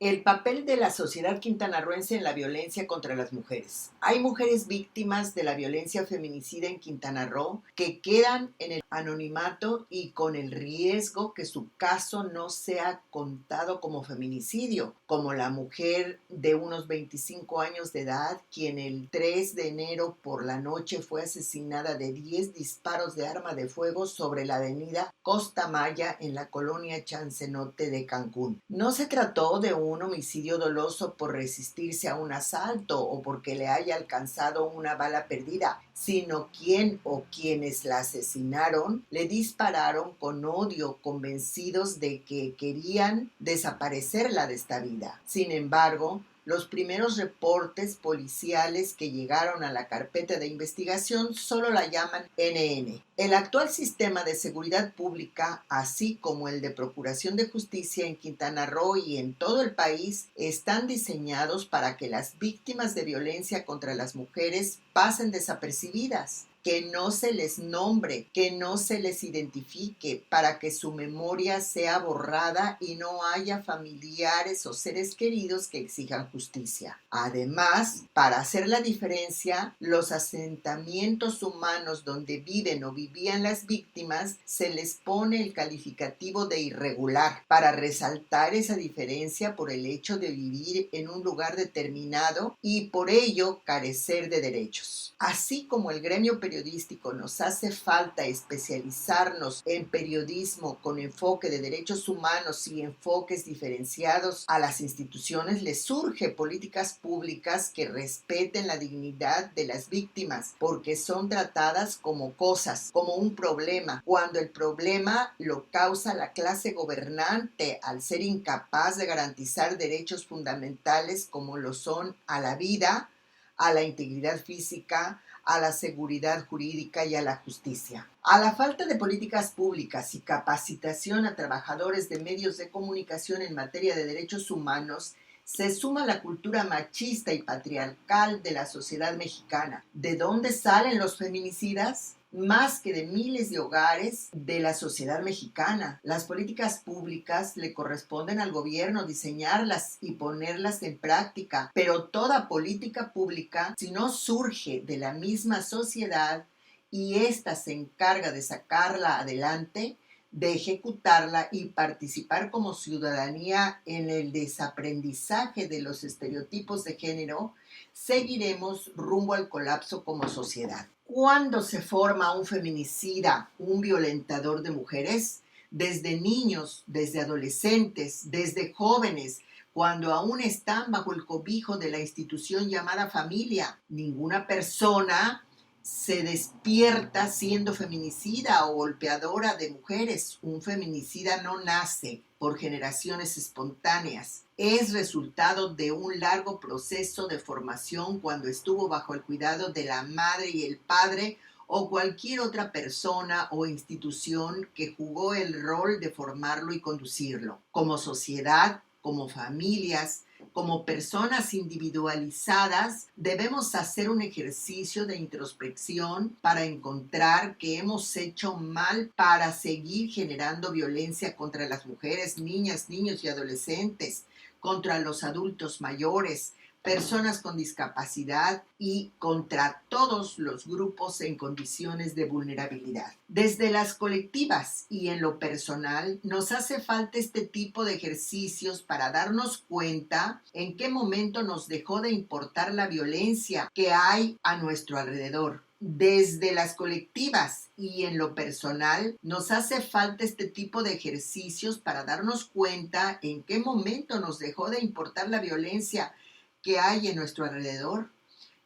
El papel de la sociedad quintanarroense en la violencia contra las mujeres. Hay mujeres víctimas de la violencia feminicida en Quintana Roo que quedan en el anonimato y con el riesgo que su caso no sea contado como feminicidio, como la mujer de unos 25 años de edad, quien el 3 de enero por la noche fue asesinada de 10 disparos de arma de fuego sobre la avenida Costa Maya en la colonia Chancenote de Cancún. No se trató de un homicidio doloso por resistirse a un asalto o porque le haya alcanzado una bala perdida, sino quien o quienes la asesinaron le dispararon con odio, convencidos de que querían desaparecerla de esta vida. Sin embargo, los primeros reportes policiales que llegaron a la carpeta de investigación solo la llaman NN. El actual sistema de seguridad pública, así como el de procuración de justicia en Quintana Roo y en todo el país, están diseñados para que las víctimas de violencia contra las mujeres pasen desapercibidas, que no se les nombre, que no se les identifique, para que su memoria sea borrada y no haya familiares o seres queridos que exijan justicia. Además, para hacer la diferencia, los asentamientos humanos donde viven o vivían las víctimas se les pone el calificativo de irregular para resaltar esa diferencia por el hecho de vivir en un lugar determinado y por ello carecer de derechos. Así como el gremio periodístico nos hace falta especializarnos en periodismo con enfoque de derechos humanos y enfoques diferenciados, a las instituciones les surge políticas públicas que respeten la dignidad de las víctimas, porque son tratadas como cosas, como un problema, cuando el problema lo causa la clase gobernante al ser incapaz de garantizar derechos fundamentales como lo son a la vida, a la integridad física, a la seguridad jurídica y a la justicia. A la falta de políticas públicas y capacitación a trabajadores de medios de comunicación en materia de derechos humanos, se suma la cultura machista y patriarcal de la sociedad mexicana. ¿De dónde salen los feminicidas? Más que de miles de hogares de la sociedad mexicana. Las políticas públicas le corresponden al gobierno diseñarlas y ponerlas en práctica, pero toda política pública, si no surge de la misma sociedad y ésta se encarga de sacarla adelante, de ejecutarla y participar como ciudadanía en el desaprendizaje de los estereotipos de género, seguiremos rumbo al colapso como sociedad. ¿Cuándo se forma un feminicida, un violentador de mujeres? Desde niños, desde adolescentes, desde jóvenes, cuando aún están bajo el cobijo de la institución llamada familia. Ninguna persona se despierta siendo feminicida o golpeadora de mujeres. Un feminicida no nace por generaciones espontáneas. Es resultado de un largo proceso de formación cuando estuvo bajo el cuidado de la madre y el padre o cualquier otra persona o institución que jugó el rol de formarlo y conducirlo. Como sociedad, como familias, como personas individualizadas, debemos hacer un ejercicio de introspección para encontrar que hemos hecho mal para seguir generando violencia contra las mujeres, niñas, niños y adolescentes, contra los adultos mayores, personas con discapacidad y contra todos los grupos en condiciones de vulnerabilidad. Desde las colectivas y en lo personal, nos hace falta este tipo de ejercicios para darnos cuenta en qué momento nos dejó de importar la violencia que hay a nuestro alrededor. Desde las colectivas y en lo personal, nos hace falta este tipo de ejercicios para darnos cuenta en qué momento nos dejó de importar la violencia que hay en nuestro alrededor.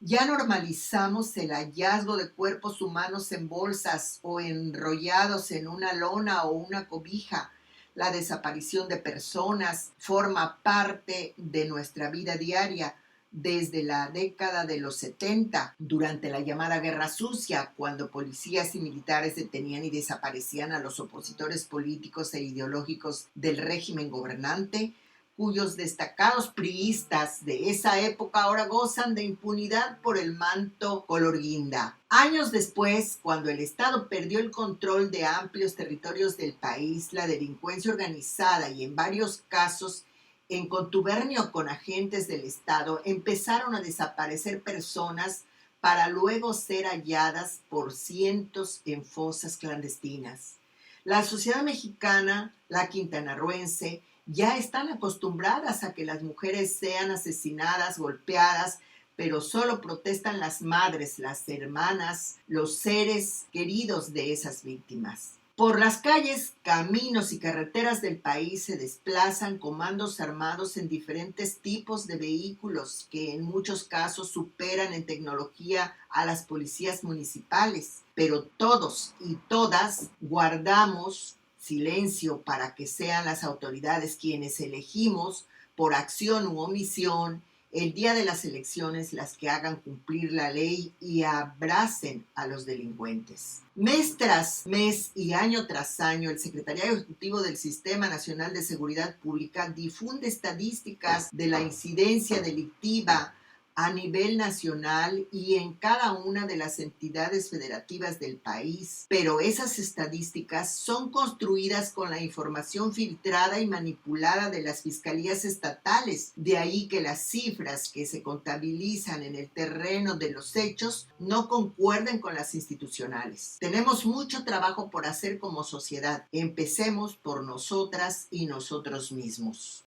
Ya normalizamos el hallazgo de cuerpos humanos en bolsas o enrollados en una lona o una cobija. La desaparición de personas forma parte de nuestra vida diaria desde la década de los 70, durante la llamada Guerra Sucia, cuando policías y militares detenían y desaparecían a los opositores políticos e ideológicos del régimen gobernante, cuyos destacados priistas de esa época ahora gozan de impunidad por el manto color guinda. Años después, cuando el Estado perdió el control de amplios territorios del país, la delincuencia organizada y en varios casos en contubernio con agentes del Estado, empezaron a desaparecer personas para luego ser halladas por cientos en fosas clandestinas. La sociedad mexicana, la quintanarroense, ya están acostumbradas a que las mujeres sean asesinadas, golpeadas, pero solo protestan las madres, las hermanas, los seres queridos de esas víctimas. Por las calles, caminos y carreteras del país se desplazan comandos armados en diferentes tipos de vehículos que en muchos casos superan en tecnología a las policías municipales, pero todos y todas guardamos silencio para que sean las autoridades quienes elegimos por acción u omisión el día de las elecciones las que hagan cumplir la ley y abracen a los delincuentes. Mes tras mes y año tras año, el Secretariado Ejecutivo del Sistema Nacional de Seguridad Pública difunde estadísticas de la incidencia delictiva a nivel nacional y en cada una de las entidades federativas del país, pero esas estadísticas son construidas con la información filtrada y manipulada de las fiscalías estatales, de ahí que las cifras que se contabilizan en el terreno de los hechos no concuerden con las institucionales. Tenemos mucho trabajo por hacer como sociedad. Empecemos por nosotras y nosotros mismos.